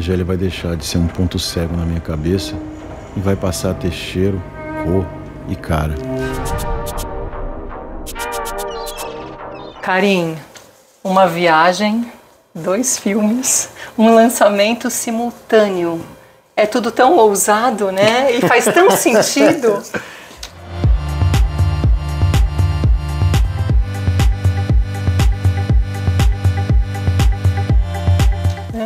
Argélia vai deixar de ser um ponto cego na minha cabeça e vai passar a ter cheiro, cor e cara. Karim, uma viagem, 2 filmes, um lançamento simultâneo. É tudo tão ousado, né? E faz tão sentido.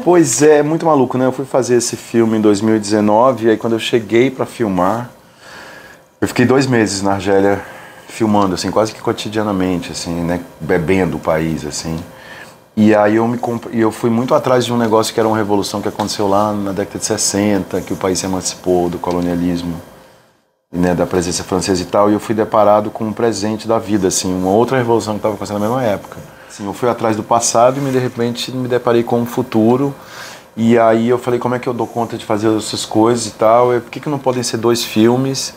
Pois é, muito maluco, né? Eu fui fazer esse filme em 2019 e aí quando eu cheguei pra filmar, eu fiquei 2 meses na Argélia filmando, assim, quase que cotidianamente, assim, né? Bebendo o país, assim. E aí eu fui muito atrás de um negócio que era uma revolução que aconteceu lá na década de 60, que o país se emancipou do colonialismo, né, da presença francesa e tal, e eu fui deparado com um presente da vida, assim, uma outra revolução que estava acontecendo na mesma época. Assim, eu fui atrás do passado e de repente me deparei com um futuro, e aí eu falei, como é que eu dou conta de fazer essas coisas e tal, por que não podem ser 2 filmes?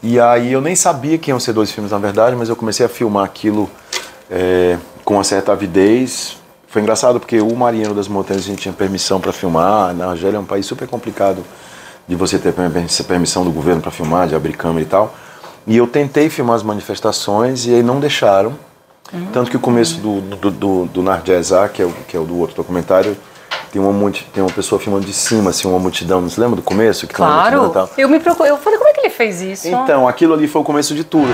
E aí eu nem sabia que iam ser 2 filmes na verdade, mas eu comecei a filmar aquilo com uma certa avidez. Foi engraçado porque o Marinheiro das Montanhas a gente tinha permissão para filmar, na Argélia é um país super complicado de você ter permissão do governo para filmar, de abrir câmera e tal. E eu tentei filmar as manifestações e aí não deixaram. Tanto que o começo do Narjesa, que é o do outro documentário, tem uma pessoa filmando de cima, assim, uma multidão. Não se lembra do começo? Que claro, tal? Eu falei, como é que ele fez isso? Então, aquilo ali foi o começo de tudo.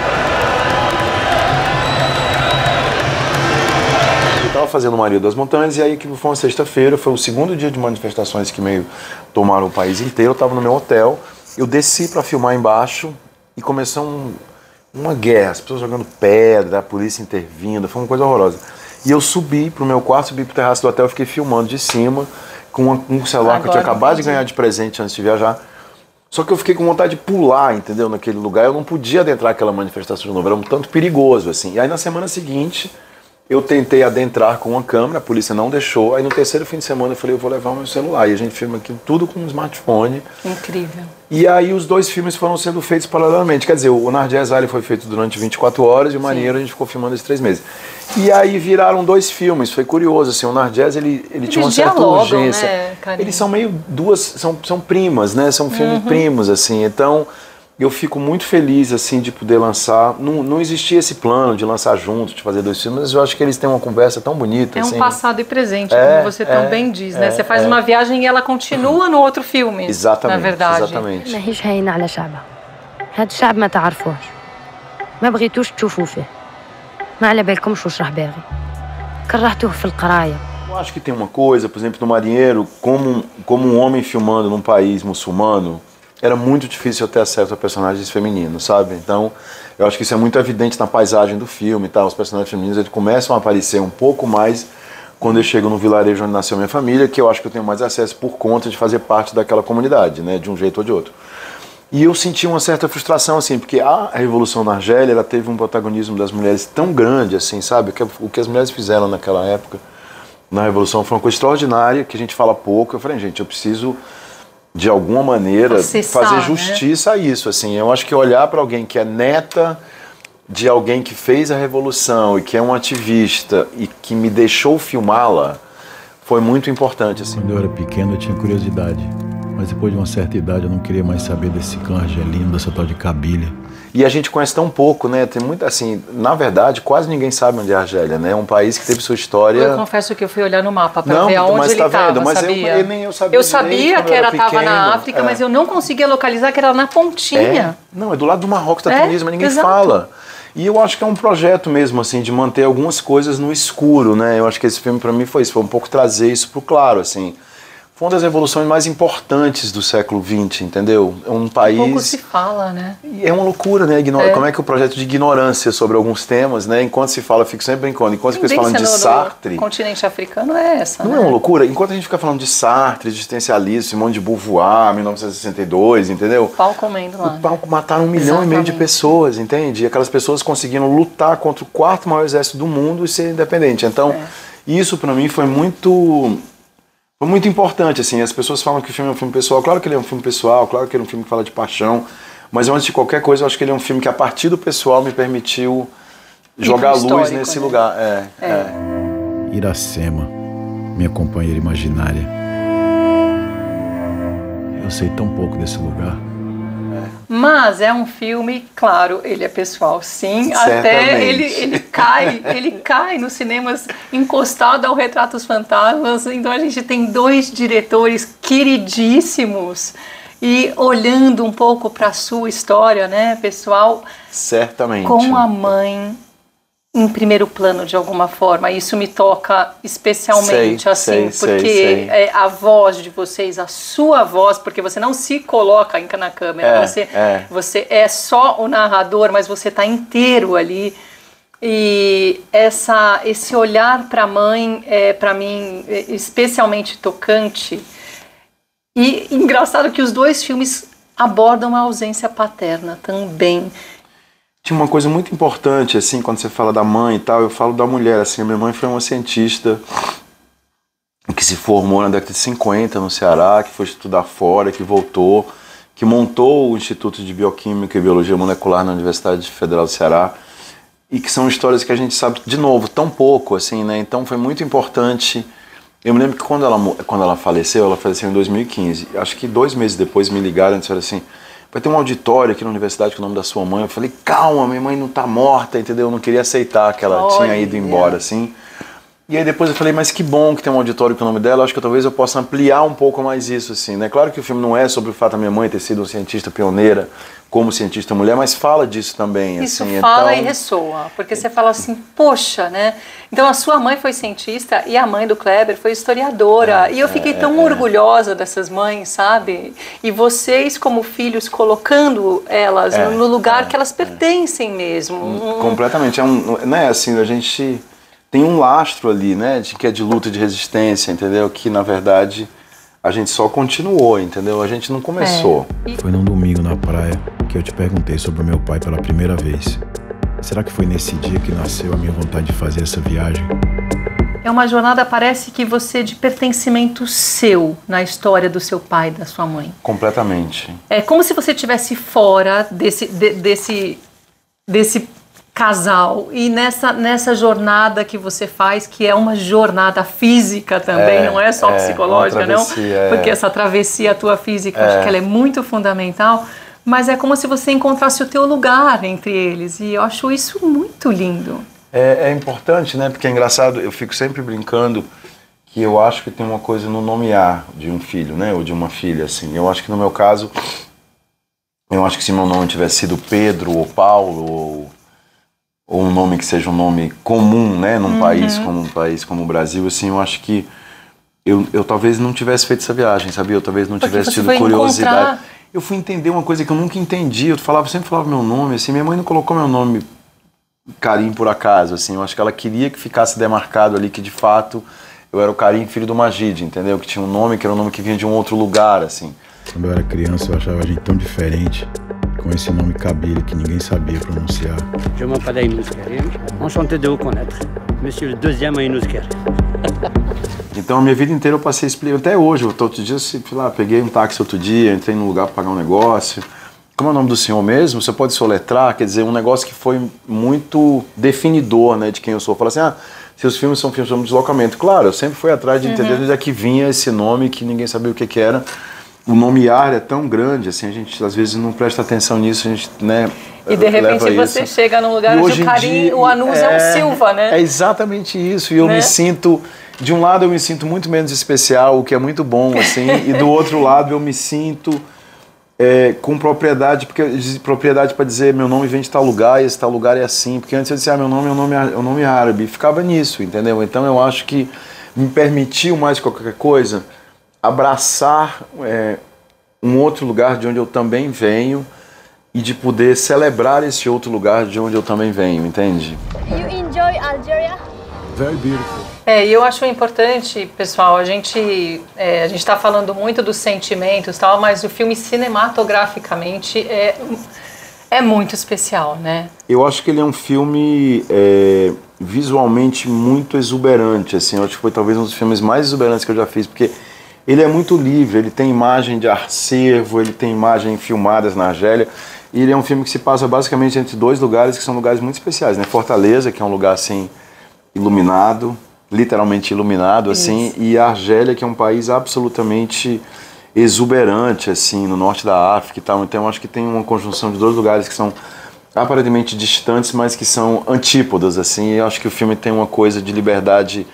Eu estava fazendo o Marinheiro das Montanhas e aí que foi uma sexta-feira, foi o 2º dia de manifestações que meio tomaram o país inteiro. Eu estava no meu hotel, eu desci para filmar embaixo e começou uma guerra, as pessoas jogando pedra, a polícia intervindo, foi uma coisa horrorosa. E eu subi pro meu quarto, subi pro terraço do hotel, fiquei filmando de cima com um celular que eu tinha acabado de ganhar de presente antes de viajar. Só que eu fiquei com vontade de pular, entendeu, naquele lugar. Eu não podia adentrar aquela manifestação de novo, era um tanto perigoso, assim. E aí na semana seguinte, eu tentei adentrar com uma câmera, a polícia não deixou. Aí no 3º fim de semana eu falei, eu vou levar o meu celular. E a gente filma aquilo tudo com um smartphone. Incrível. E aí os 2 filmes foram sendo feitos paralelamente. Quer dizer, o Narjesa foi feito durante 24 horas e o Marinheiro a gente ficou filmando esses 3 meses. E aí viraram 2 filmes, foi curioso, assim, o Narjesa ele tinha uma certa urgência. Né, eles são meio são primas, né? São filmes primos, assim, então eu fico muito feliz, assim, de poder lançar. Não existia esse plano de lançar juntos, de fazer 2 filmes, mas eu acho que eles têm uma conversa tão bonita. É um assim, passado e presente, como você tão bem diz, né? Você faz uma viagem e ela continua no outro filme. Exatamente, na verdade. exatamente. ماهيش هاينة على شعبها. هاد الشعب ما تعرفوش. ما بغيتوش تشوفوا فيه. ما على بالكمش وش راه باغي. كرهتوه في القراية. Eu acho que tem uma coisa, por exemplo, no Marinheiro, como um homem filmando num país muçulmano, era muito difícil eu ter acesso a personagens femininos, sabe? Então, eu acho que isso é muito evidente na paisagem do filme e tal. Os personagens femininos eles começam a aparecer um pouco mais quando eu chego no vilarejo onde nasceu minha família, que eu acho que eu tenho mais acesso por conta de fazer parte daquela comunidade, né? De um jeito ou de outro. E eu senti uma certa frustração, assim, porque a Revolução na Argélia, ela teve um protagonismo das mulheres tão grande, assim, sabe? O que as mulheres fizeram naquela época, na Revolução, foi uma coisa extraordinária, que a gente fala pouco. Eu falei, gente, eu preciso, de alguma maneira, fazer justiça, né, a isso, assim. Eu acho que olhar para alguém que é neta de alguém que fez a Revolução e que é um ativista e que me deixou filmá-la, foi muito importante, assim. Quando eu era pequeno, eu tinha curiosidade. Mas depois de uma certa idade eu não queria mais saber desse clã argelino, dessa tal de Kabylia. E a gente conhece tão pouco, né? Tem muito, assim, na verdade, quase ninguém sabe onde é a Argélia, né? É um país que teve sua história... Eu confesso que eu fui olhar no mapa para ver aonde ele estava, mas sabia? Nem eu sabia. Eu sabia que estava na África, mas eu não conseguia localizar que era na pontinha. Não, é do lado do Marrocos, da Tunísia, mas ninguém fala. E eu acho que é um projeto mesmo, assim, de manter algumas coisas no escuro, né? Eu acho que esse filme, para mim, foi isso. Foi um pouco trazer isso pro claro, assim. Foi uma das revoluções mais importantes do século XX, entendeu? É um país... Pouco se fala, né? E é uma loucura, né? Como é que o projeto de ignorância sobre alguns temas, né? Enquanto se fala, eu fico sempre brincando, enquanto se fica falando de Sartre... O continente africano é essa, Não é uma loucura? Enquanto a gente fica falando de Sartre, existencialismo, Simone de Beauvoir, 1962, entendeu? O pau comendo lá. O pau mataram 1,5 milhão de pessoas, entende? E aquelas pessoas conseguiram lutar contra o 4º maior exército do mundo e ser independente. Então, isso pra mim foi muito importante, assim. As pessoas falam que o filme é um filme pessoal. Claro que ele é um filme pessoal, claro que ele é um filme que fala de paixão, mas antes de qualquer coisa, eu acho que ele é um filme que, a partir do pessoal, me permitiu jogar luz nesse lugar. Iracema, minha companheira imaginária. Eu sei tão pouco desse lugar. Mas é um filme, claro, ele é pessoal, sim. Certamente. Até ele cai nos cinemas encostado ao Retratos Fantasmas. Então a gente tem 2 diretores queridíssimos. E olhando um pouco para a sua história, né, pessoal? Certamente. Com a mãe em primeiro plano, de alguma forma. Isso me toca especialmente, porque a voz de vocês, a sua voz, porque você não se coloca na câmera, você é só o narrador, mas você está inteiro ali. E esse olhar para a mãe é, para mim, especialmente tocante. E engraçado que os 2 filmes abordam a ausência paterna também. Tinha uma coisa muito importante, assim, quando você fala da mãe e tal, eu falo da mulher, assim, a minha mãe foi uma cientista que se formou na década de 50 no Ceará, que foi estudar fora, que voltou, que montou o Instituto de Bioquímica e Biologia Molecular na Universidade Federal do Ceará, e que são histórias que a gente sabe, de novo, tão pouco, assim, né, então foi muito importante. Eu me lembro que quando ela faleceu em 2015, acho que 2 meses depois me ligaram e disseram assim, vai ter um auditório aqui na universidade com o nome da sua mãe. Eu falei, calma, minha mãe não tá morta, entendeu? Eu não queria aceitar que ela tinha ido embora, assim. E aí depois eu falei, mas que bom que tem um auditório com o nome dela, acho que talvez eu possa ampliar um pouco mais isso, assim, né? Claro que o filme não é sobre o fato da minha mãe ter sido uma cientista pioneira, como cientista mulher, mas fala disso também, isso assim. Fala então... e ressoa, porque você fala assim, poxa, né? Então a sua mãe foi cientista e a mãe do Kleber foi historiadora, e eu fiquei tão orgulhosa dessas mães, sabe? E vocês como filhos colocando elas no lugar que elas pertencem mesmo. Completamente, né, assim, a gente tem um lastro ali, né, que é de luta, de resistência, entendeu? Que na verdade a gente só continuou, entendeu? A gente não começou. Foi num domingo na praia que eu te perguntei sobre o meu pai pela primeira vez. Será que foi nesse dia que nasceu a minha vontade de fazer essa viagem? É uma jornada, parece que você, de pertencimento seu na história do seu pai e da sua mãe. Completamente. É como se você estivesse fora desse casal, e nessa jornada que você faz, que é uma jornada física também, não é só psicológica, não? Porque essa travessia tua física, acho que ela é muito fundamental, mas é como se você encontrasse o teu lugar entre eles, e eu acho isso muito lindo. É importante, né? Porque é engraçado, eu fico sempre brincando que eu acho que tem uma coisa no nomear de um filho, né? Ou de uma filha, assim. Eu acho que no meu caso, eu acho que se meu nome tivesse sido Pedro ou Paulo, ou um nome que seja um nome comum, né? Num país como o Brasil, assim, eu acho que eu talvez não tivesse feito essa viagem, sabia? Eu talvez não tivesse tido curiosidade. Eu fui entender uma coisa que eu nunca entendi. Eu sempre falava meu nome, assim. Minha mãe não colocou meu nome Karim por acaso, assim. Eu acho que ela queria que ficasse demarcado ali que de fato eu era o Karim, filho do Majid, entendeu? Que tinha um nome que era um nome que vinha de um outro lugar, assim. Quando eu era criança eu achava a gente tão diferente, com esse nome Kabyle que ninguém sabia pronunciar. Je m'appelle Aïnouz Karim, enchanté de vous connaître, monsieur le deuxième Aïnouz Karim. Então a minha vida inteira eu passei explicando, até hoje, outro dia, sei lá, peguei um táxi outro dia, entrei num lugar para pagar um negócio. Como é o nome do senhor mesmo? Você pode soletrar, quer dizer, um negócio que foi muito definidor, né, de quem eu sou. Fala assim, seus filmes são filmes sobre deslocamento. Claro, eu sempre fui atrás de entender de onde é que vinha esse nome que ninguém sabia o que era. O nomear é tão grande, assim, a gente às vezes não presta atenção nisso, a gente, né, e de repente você chega num lugar onde o Karim, o Anus é um Silva, né? É exatamente isso, e eu me sinto, de um lado eu me sinto muito menos especial, o que é muito bom, assim, e do outro lado eu me sinto com propriedade, propriedade para dizer meu nome vem de tal lugar e esse tal lugar é assim, porque antes eu dizia meu nome é um nome árabe, e ficava nisso, entendeu? Então eu acho que me permitiu mais qualquer coisa abraçar um outro lugar de onde eu também venho e de poder celebrar esse outro lugar de onde eu também venho, entende? You enjoy Algeria? Very beautiful. E eu acho importante, pessoal, a gente está falando muito dos sentimentos, tal, mas o filme cinematograficamente é muito especial, né? Eu acho que ele é um filme visualmente muito exuberante, assim, eu acho que foi talvez um dos filmes mais exuberantes que eu já fiz, porque ele é muito livre, ele tem imagem de acervo, ele tem imagens filmadas na Argélia, e ele é um filme que se passa basicamente entre dois lugares que são lugares muito especiais, né? Fortaleza, que é um lugar assim iluminado, literalmente iluminado, assim, e a Argélia, que é um país absolutamente exuberante, assim, no norte da África e tal. Então eu acho que tem uma conjunção de dois lugares que são aparentemente distantes, mas que são antípodas, assim. E eu acho que o filme tem uma coisa de liberdade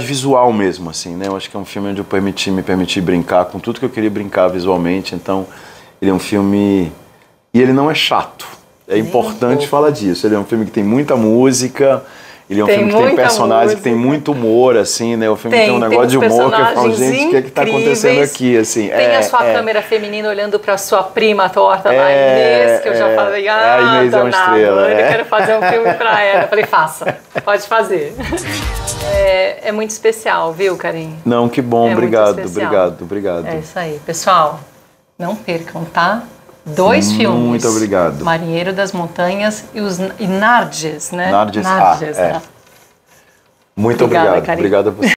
visual mesmo, assim, né? Eu acho que é um filme onde eu me permiti brincar com tudo que eu queria brincar visualmente. Então ele é um filme... E ele não é chato. É importante falar disso. Ele é um filme que tem muita música... Ele é um filme que tem personagens, que tem muito humor, assim, né? O filme tem um negócio de humor que eu falo, gente, o que é que tá acontecendo aqui, assim? Tem a sua câmera feminina olhando pra sua prima torta lá, Inês, que eu já falei, a Inês é uma estrela. Eu quero fazer um filme pra ela. Eu falei, faça, pode fazer. É muito especial, viu, Karim? Não, que bom, obrigado. É isso aí. Pessoal, não percam, tá? 2 filmes. Muito obrigado. Marinheiro das Montanhas e Narges, né? Narges, né? Muito obrigado. Obrigado a você.